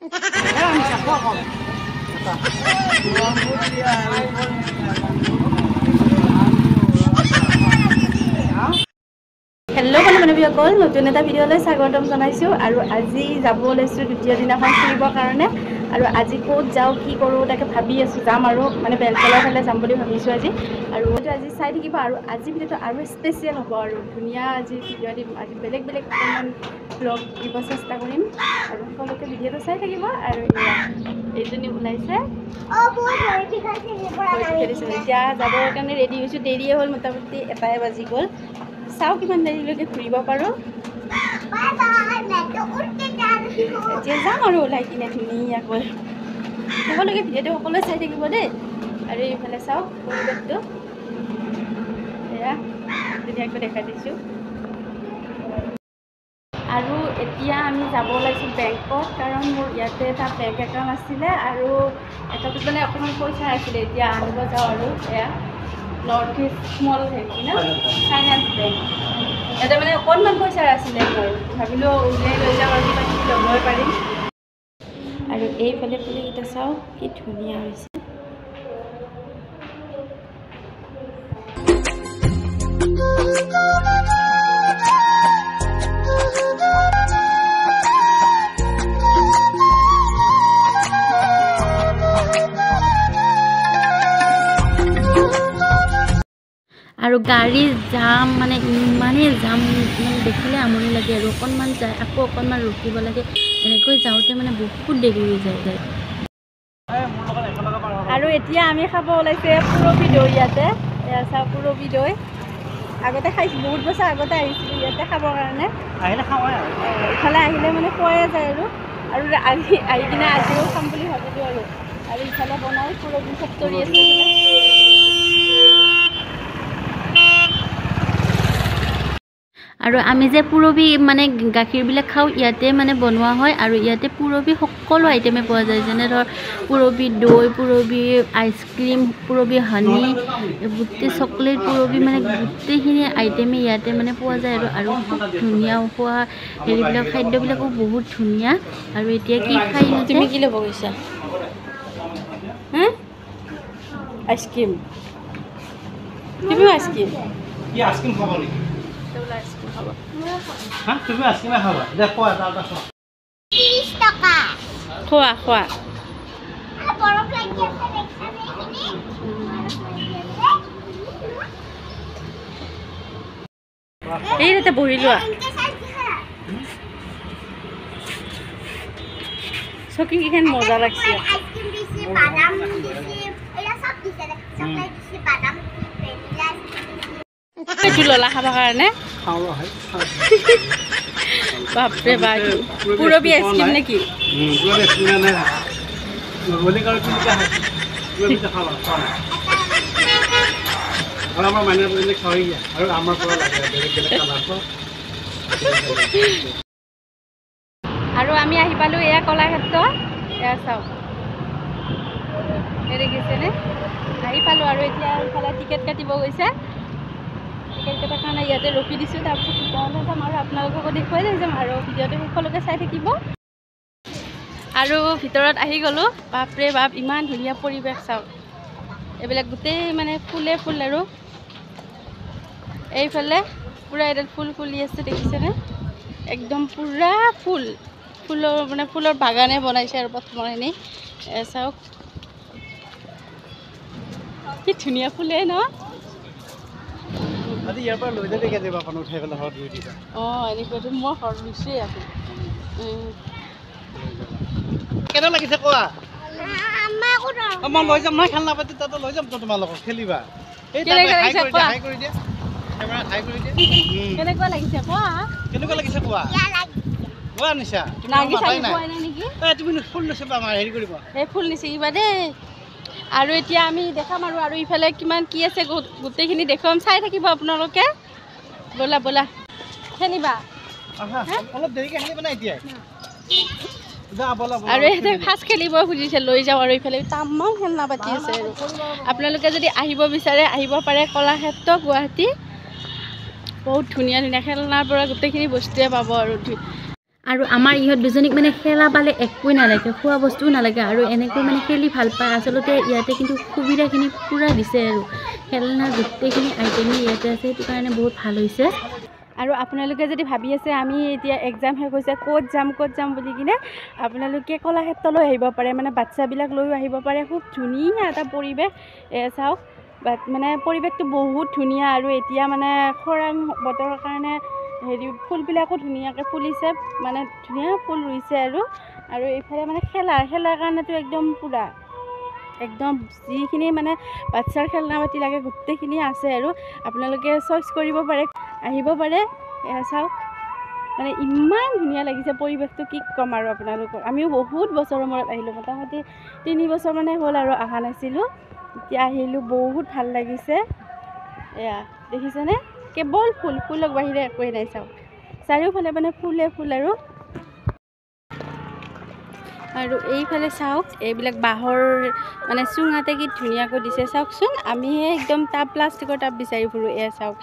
Hello बन्धुबान्धवीসকল নতুন এটা ভিডিঅ'লৈ স্বাগতম জনাইছো আৰু আজি যাব ওলাইছো দ্বিতীয় দিনাখন ফুৰিবৰ কাৰণে আৰু আজি ক'ত যাওঁ কি কৰোঁ তাকে ভাবি আছো যাম আৰু মানে বেলতলাৰ ফালে যাম বুলি ভাবিছো আজি আৰু আজি চাই থাকিব আৰু আজি ভিডিঅ'টো আৰু স্পেচিয়েল হ'ব আৰু ধুনীয়া আজি ভিডিঅ' দিম আজি বেলেগ বেলেগ অকণমান ব্লগ দিব চেষ্টা কৰিম আৰু সকলোকে ভিডিঅ'টো চাই থাকিব আৰু এইজনী ওলাইছে এতিয়া যাবৰ কাৰণে ৰেডি হৈছোঁ দেৰিয়ে হ'ল মোটামুটি 1টাই বাজি গ'ল চাওঁ কিমান দেৰিলৈকে ঘূৰিব পাৰোঁ এতিয়া যাম আৰু ওলাই কিনে ধুনীয়াকৈ সকলোকে ভিডিঅ'টো সকলোৱে চাই থাকিব দেই আৰু এইফালে চাওক পৰিৱেশটো এয়া ধুনীয়াকৈ দেখাই দিছোঁ আৰু এতিয়া আমি যাব ওলাইছোঁ বেংকত কাৰণ মোৰ ইয়াতে এটা বেংক একাউণ্ট আছিলে আৰু এটাটোত মানে অকণমান পইচা আছিলে এতিয়া আনিব যাওঁ আৰু এয়া নৰ্থ ইষ্ট স্মল হেৰি ন ফাইনেন্স বেংক ইয়াতে মানে অকণমান পইচা আছিলে মোৰ ভাবিলোঁ উলিয়াই লৈ যাওঁ আৰু কিবা কিবি ল'বই পাৰিম আৰু এইফালে ফুলকেইটা চাওঁ কি ধুনীয়া হৈছে আৰু গাড়ী জাম মানে ইমানেই জাম মানে দেখিলে আমনি লাগে আৰু অকণমান যায় আকৌ অকণমান ৰখিব লাগে এনেকৈ যাওঁতে মানে বহুত দেৰি হৈ যায় আৰু এতিয়া আমি খাব ওলাইছে পুৰবী দৈ ইয়াতে এয়া চাওঁ পুৰবী দৈ আগতে খাইছোঁ বহুত বছৰ আগতে আহিছিলোঁ ইয়াতে খাবৰ কাৰণে আহিলে খাওঁ ইফালে আহিলে মানে খোৱাই যায় আৰু আহি কিনে আজিও খাম বুলি ভাবিলোঁ আৰু ইফালে বনাই পুৰবী ফেক্টৰী আছে আৰু আমি যে পুৰবী মানে গাখীৰবিলাক খাওঁ ইয়াতে মানে বনোৱা হয় আৰু ইয়াতে পুৰবী সকলো আইটেমে পোৱা যায় যেনে ধৰ পুৰবী দৈ পুৰবী আইচক্ৰীম পুৰবী হানি গোটেই চকলেট পুৰবী মানে গোটেইখিনি আইটেমে ইয়াতে মানে পোৱা যায় আৰু খুব ধুনীয়া খোৱা হেৰিবিলাক খাদ্যবিলাকো বহুত ধুনীয়া আৰু এতিয়া কি খাই তুমি কি ল'ব গৈছা আইচক্ৰীম তুমি আইচক্ৰীম খাব নেকি হ্যাঁ তুমি আইসক্ৰিম খাবা দেখো এটা খোৱা 30 টাকা খোৱা বৰফ লাগি আছে দেখছানে এই ৰেতে বহি লোৱা সকি কিখান মজা লাগছে আইসক্রিম দিছি বাদাম দিছি এলা সব দিছে চকলেট দিছি বাদাম ভ্যানিলা এইটো ললা খাবৰ কাৰণে বাপৰে বাপ পুৰবী আইচক্ৰীম নেকি পুৰবী আইচক্ৰীম নাই গলি কাৰো কিটা পুৰবী খাবা আৰু আমাৰ মানে বলে খাই গিয়া আৰু আমাৰ পৰা লাগে বেলেগ বেলেগ কালাৰ আৰু আমি আহি পালো এয়া কলাক্ষেত্ৰ এয়া চাও এৰি গিছেনে আহি পালো আৰু এতিয়া ইফালে টিকেট কাটিব গৈছে টিকেট কাৰণে ইয়াতে ৰখি দিছোঁ তাৰপিছত ভিতৰলৈ যাম আৰু আপোনালোককো দেখুৱাই লৈ যাম আৰু ভিডিঅ'টো সকলোকে চাই থাকিব আৰু ভিতৰত আহি গ'লোঁ বাপৰে বাপ ইমান ধুনীয়া পৰিৱেশ চাওক এইবিলাক গোটেই মানে ফুলে ফুল আৰু এইফালে পুৰা এডাল ফুল ফুলি আছে দেখিছেনে একদম পুৰা ফুলৰ মানে ফুলৰ বাগানে বনাইছে আৰু প্ৰথমখিনি চাওক কি ধুনীয়া ফুলে ন আজি ইয়াৰ পৰা লৈ যাবি কেতিয়াবা পান উঠাই পেলাই হৰ দুই দিবা এনেকুৱাটো মই হৰ নিশ্চয় আছোঁ কেনে লাগিছে কোৱা মই লৈ যাম মই খেলনা পাতি তাতে লৈ যাম তো তোমালোকক খেলিবা এই হাই কৰি দিয়া কেমেৰা হাই কৰি দিয়া কেনেকুৱা লাগিছে কোৱা কোৱা নিছা তুমি ফুল লৈছে আমাৰ হেৰি কৰিব এই ফুল নিছে কিবা দেই আৰু এতিয়া আমি দেখাম আৰু ইফালে কিমান কি আছে গোটেইখিনি দেখুৱাম চাই থাকিব আপোনালোকে বলা বলা খেলিবা অলপ দেৰিকৈ খেলিবা না এতিয়া আৰু ইয়াতে ফাৰ্ষ্ট খেলিব খুজিছে লৈ যাওঁ আৰু ইফালে তামাম খেলনা পাতি আছে আৰু আপোনালোকে যদি আহিব বিচাৰে আহিব পাৰে কলাক্ষেত্ৰ গুৱাহাটী বহুত ধুনীয়া ধুনীয়া খেলনাৰ পৰা গোটেইখিনি বস্তুৱে পাব আৰু আৰু আমাৰ ইহঁত দুজনীক মানে খেলা পালে একোৱেই নালাগে, খোৱা বস্তুও নালাগে আৰু এনেকৈ মানে খেলি ভাল পায়। আচলতে ইয়াতে কিন্তু সুবিধাখিনি পূৰা দিছে আৰু খেলনা গোটেইখিনি আইটেমেই ইয়াতে আছে, সেইটো কাৰণে বহুত ভাল হৈছে। আৰু আপোনালোকে যদি ভাবি আছে আমি এতিয়া এক্সাম শেষ হৈছে ক'ত যাম বুলি কিনে, আপোনালোকে কলাক্ষেত্ৰলৈ আহিব পাৰে, মানে বাচ্ছাবিলাক লৈও আহিব পাৰে। খুব ধুনীয়া এটা পৰিৱেশ, চাওক মানে পৰিৱেশটো বহুত ধুনীয়া। আৰু এতিয়া মানে খৰাং বতৰৰ কাৰণে হেৰি ফুলবিলাকো ধুনীয়াকৈ ফুলিছে, মানে ধুনীয়া ফুল ৰুইছে। আৰু এইফালে মানে খেলাৰ কাৰণেতো একদম পূৰা একদম যিখিনি মানে বাচ্ছাৰ খেলনা পাতি লাগে গোটেইখিনি আছে। আৰু আপোনালোকে চইচ কৰিব পাৰে, আহিব পাৰে। চাওক মানে ইমান ধুনীয়া লাগিছে পৰিৱেশটো, কি ক'ম আৰু আপোনালোকক। আমিও বহুত বছৰৰ মূৰত আহিলোঁ, মোটামুটি 3 বছৰ মানে হ'ল আৰু অহা নাছিলোঁ, এতিয়া আহিলোঁ, বহুত ভাল লাগিছে। এয়া দেখিছেনে, কেৱল ফুলক বাহিৰে একোৱেই নাই। চাওক চাৰিওফালে মানে ফুলে ফুল। আৰু এইফালে চাওক এইবিলাক বাঁহৰ মানে চুঙাতে কি ধুনীয়াকৈ দিছে চাওকচোন। আমিহে একদম প্লাষ্টিকৰ টাব বিচাৰি ফুৰোঁ। এয়া চাওক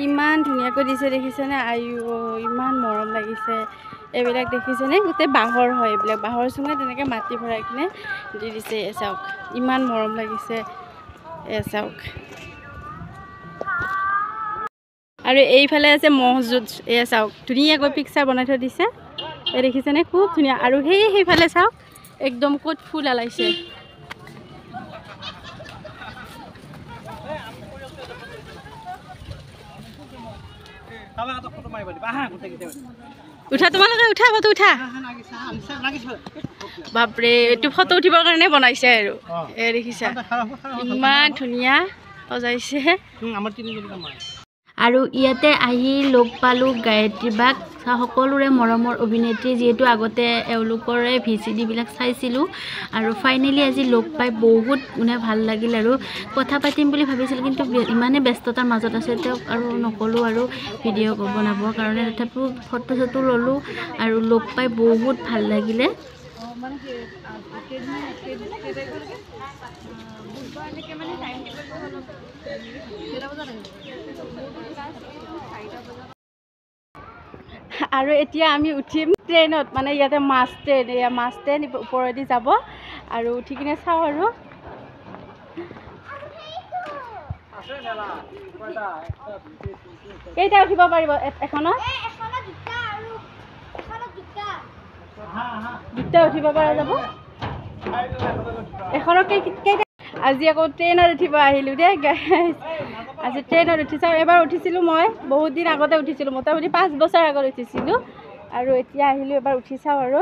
ইমান ধুনীয়াকৈ দিছে, দেখিছেনে? ইমান মৰম লাগিছে। এইবিলাক দেখিছেনে, গোটেই বাঁহৰ হয়, এইবিলাক বাঁহৰ চুঙাত তেনেকৈ মাটি ভৰাই কিনে দি দিছে। এয়া চাওক ইমান মৰম লাগিছে। এয়া চাওক আৰু এইফালে আছে মহযুঁজ। এয়া চাওক ধুনীয়াকৈ পিকচাৰ বনাই থৈ দিছে, এই দেখিছেনে, খুব ধুনীয়া। আৰু সেইফালে চাওক একদম ক'ত ফুল ওলাইছে। উঠা তোমালোকে, উঠা ফটো উঠা। বাপৰে, এইটো ফটো উঠিবৰ কাৰণে বনাইছে আৰু এই দেখিছা ইমান ধুনীয়া সজাইছে। আৰু ইয়াতে আহি লগ পালোঁ গায়ত্ৰী বাক, সকলোৰে মৰমৰ অভিনেত্ৰী, যিহেতু আগতে এওঁলোকৰে VCD-বিলাক চাইছিলোঁ। আৰু ফাইনেলি আজি লগ পাই বহুত মানে ভাল লাগিল। আৰু কথা পাতিম বুলি ভাবিছিলোঁ, কিন্তু ইমানেই ব্যস্ততাৰ মাজত আছে তেওঁক আৰু নক'লোঁ আৰু ভিডিঅ' বনাবৰ কাৰণে। তথাপিও ফটো চটো ল'লোঁ আৰু লগ পাই বহুত ভাল লাগিলে। আৰু এতিয়া আমি উঠিম ট্ৰেইনত, মানে ইয়াতে মাছ ট্ৰেইন ওপৰেদি যাব। আৰু উঠি কিনে চাওঁ আৰু কেইটা উঠিব পাৰিব এখনত? দুটা উঠিব পৰা যাব এখনত। কেইটা? আজি আকৌ ট্ৰেইনত উঠিব আহিলোঁ দেই। আজি ট্ৰেইনত উঠি চাওঁ। এবাৰ উঠিছিলোঁ মই, বহুত দিন আগতে উঠিছিলোঁ, মোটামুটি 5 বছৰ আগত উঠিছিলোঁ। আৰু এতিয়া আহিলোঁ, এবাৰ উঠি চাওঁ। আৰু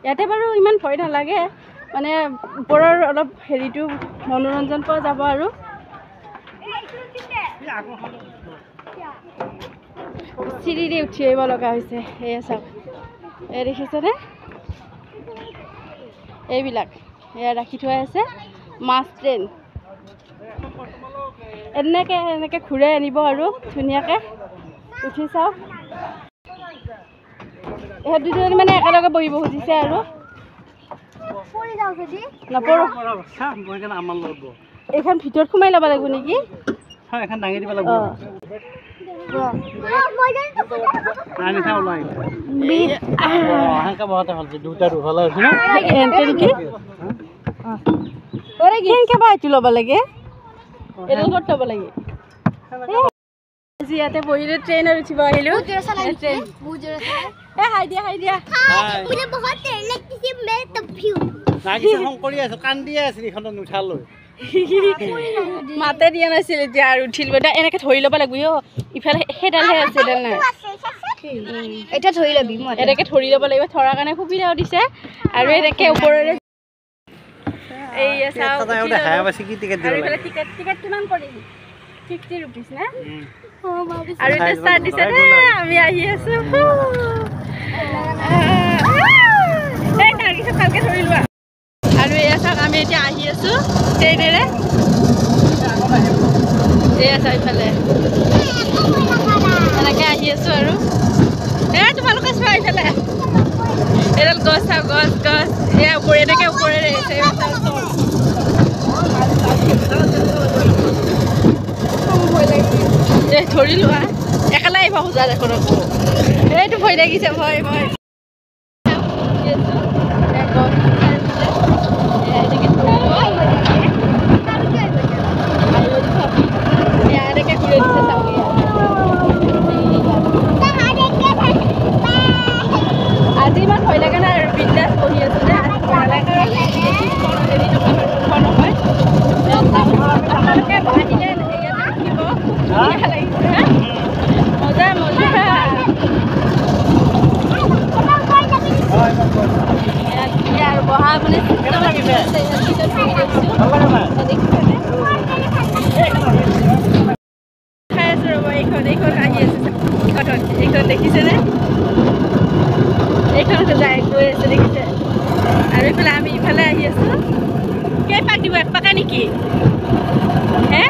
ইয়াতে বাৰু ইমান ভয় নালাগে, মানে ওপৰৰ অলপ হেৰিটো মনোৰঞ্জন পোৱা যাব। আৰু চিৰিৰে উঠি আহিব লগা হৈছে। এয়া চাওক, এই দেখিছেনে, এইবিলাক এয়া ৰাখি থোৱা আছে মাছ ট্ৰেইন। এনেকৈ ঘূৰাই আনিব আৰু ধুনীয়াকৈ উঠি চাওক। ইহঁত দুজনী মানে একেলগে বহিব খুজিছে আৰু নপৰোঁ। এইখন ভিতৰত সোমাই ল'ব লাগিব নেকি? এখন দাঙি দিব লাগিব। ল'ব লাগে, এডাল ক'ত ল'ব লাগে? আজি ইয়াতে বহিলোঁ, ট্ৰেইনত উঠিব আহিলোঁ। মাতে দিয়া নাছিল, এতিয়া আৰু উঠিলোঁ। এনেকৈ ধৰি ল'ব লাগিব। ইফালে সেইডালহে আছে, এডাল নাই। এতিয়া ধৰি ল'বি, এনেকৈ ধৰি ল'ব লাগিব, ধৰাৰ কাৰণে সুবিধাও দিছে। আৰু এনেকৈ ওপৰেৰে এইয়া চাওক, টিকেট কিমান পৰিল? 50 rupees নে? আৰু এতিয়া ষ্টাৰ্ট দিছে দে, আমি আহি আছোঁ। তাৰপিছত ভালকৈ ধৰি লোৱা। আৰু এয়া চাওক, আমি এতিয়া আহি আছোঁ ট্ৰেইনেৰে। এয়া চাওক ইফালে এনেকৈ আহি আছোঁ। আৰু তোমালোকে চোৱা ইফালে এডাল গছ, চাওক গছ। এয়া এনেকৈ ওপৰেৰে আহিছে। ধৰি লোৱা, একেলাই আহিব খোজা দেখোন আকৌ এইটো ভয় লাগিছে ভয় ভয় আজি ইমান ভয় লগা নাই আৰু বিন্দাছ বহি আছো যে আজি ভয় লাগে হেৰি নহয় আপোনালোকে আহিলে ইয়াতে থাকিব ধুনীয়া লাগিছে মজা মজা আৰু বহা মানে খাই আছো ৰ'ব এইখন আহি আছে এইখন দেখিছেনে এইখনতে যায় গৈ আছে দেখিছে আৰু এইফালে আমি ইফালে আহি আছো কেইপাক দিব এক পাকা নেকি হে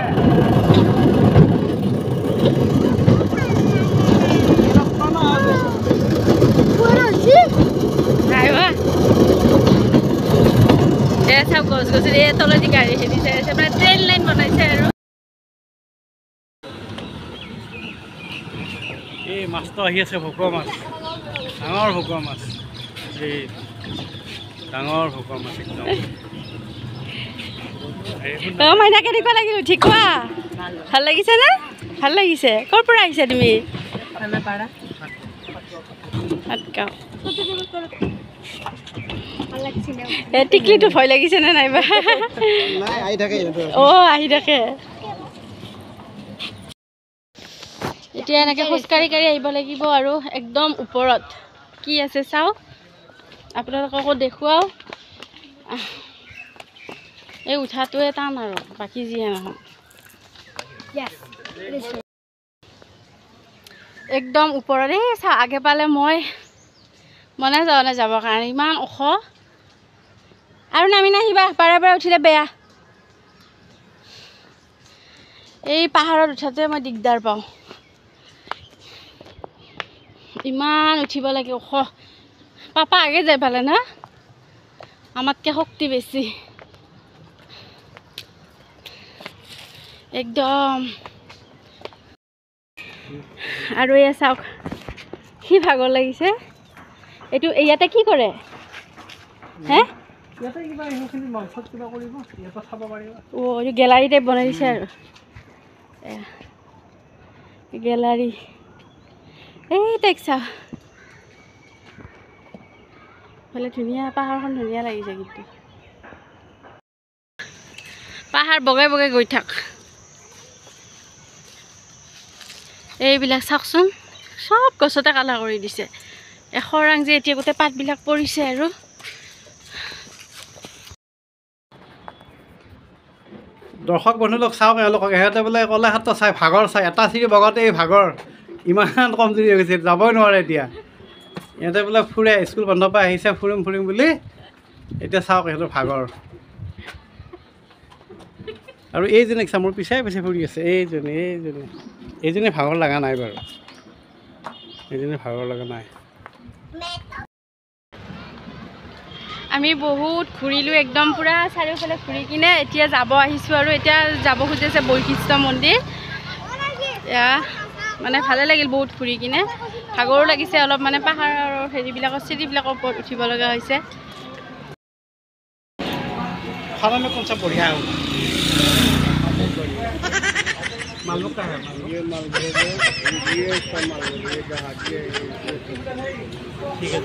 চাওক গছ গছনি এই তলেদি গাড়ী হেৰি চাই আছে মানে ট্ৰেইন লাইন বনাইছে আৰু এই মাছটো আহি আছে ভকুৱা মাছ ডাঙৰ ভকুৱা মাছ এই ডাঙৰ ভকুৱা মাছ একদম মাইনা কেনেকুৱা লাগিল ঠিক কোৱা ভাল লাগিছে নে ভাল লাগিছে ক'ৰ পৰা আহিছা তুমি টিকলিটো ভয় লাগিছে নে নাইবা অঁ আহি থাকে এতিয়া এনেকৈ খোজকাঢ়ি কাঢ়ি আহিব লাগিব আৰু একদম ওপৰত কি আছে চাওঁ আপোনালোককো দেখুৱাওঁ এই উঠাটোৱে টান আৰু বাকী যিয়ে নহওক একদম ওপৰত এই চাওঁ আগে পালে মই মনে যোৱা নাই যাবৰ কাৰণে ইমান ওখ আৰু নামি নাহিবা পাৰে পাৰে উঠিলে বেয়া এই পাহাৰত উঠাতে মই দিগদাৰ পাওঁ ইমান উঠিব লাগে ওখ পাপা আগে যাই পালে না আমাতকৈ শক্তি বেছি একদম আৰু এয়া চাওক কি ভাগৰ লাগিছে এইটো ইয়াতে কি কৰে হে অঁ এইটো গেলাৰী টাইপ বনাই দিছে আৰু গেলাৰী এই তাইক চাওক হ'লে ধুনীয়া পাহাৰখন ধুনীয়া লাগিছে কিন্তু পাহাৰ বগাই বগাই গৈ থাক এইবিলাক চাওকচোন চব গছতে কালা কৰি দিছে এশৰাং যে এতিয়া গোটেই পাতবিলাক পৰিছে আৰু দৰ্শক বন্ধুলোক চাওক এওঁলোকক সিহঁতে বোলে ক'লে হাত চাই ভাগৰ চাই এটা চিৰি বগাতে এই ভাগৰ ইমান কমজুৰি হৈ গৈছে যাবই নোৱাৰে এতিয়া ইহঁতে বোলে ফুৰে স্কুল বন্ধৰ পৰা আহিছে ফুৰিম বুলি এতিয়া চাওক ইহঁতৰ ভাগৰ আৰু এইজনীক চা মোৰ পিছে ফুৰি আছে এইজনী ভাগৰ লগা নাই বাৰু এইজনী ভাগৰ লগা নাই আমি বহুত ঘূৰিলোঁ একদম পূৰা চাৰিওফালে ঘূৰি কিনে এতিয়া যাব আহিছোঁ আৰু এতিয়া যাব খুজিছে বৈশিষ্ট্য মন্দিৰ এয়া মানে ভালে লাগিল বহুত ঘূৰি কিনে ভাগৰো লাগিছে অলপ মানে পাহাৰৰ হেৰিবিলাকৰ চিৰিবিলাকৰ ওপৰত উঠিব লগা হৈছে खाना में कौन सा बढ़िया है मालूम का है ये माल ये सामान ये जहाज ये ठीक है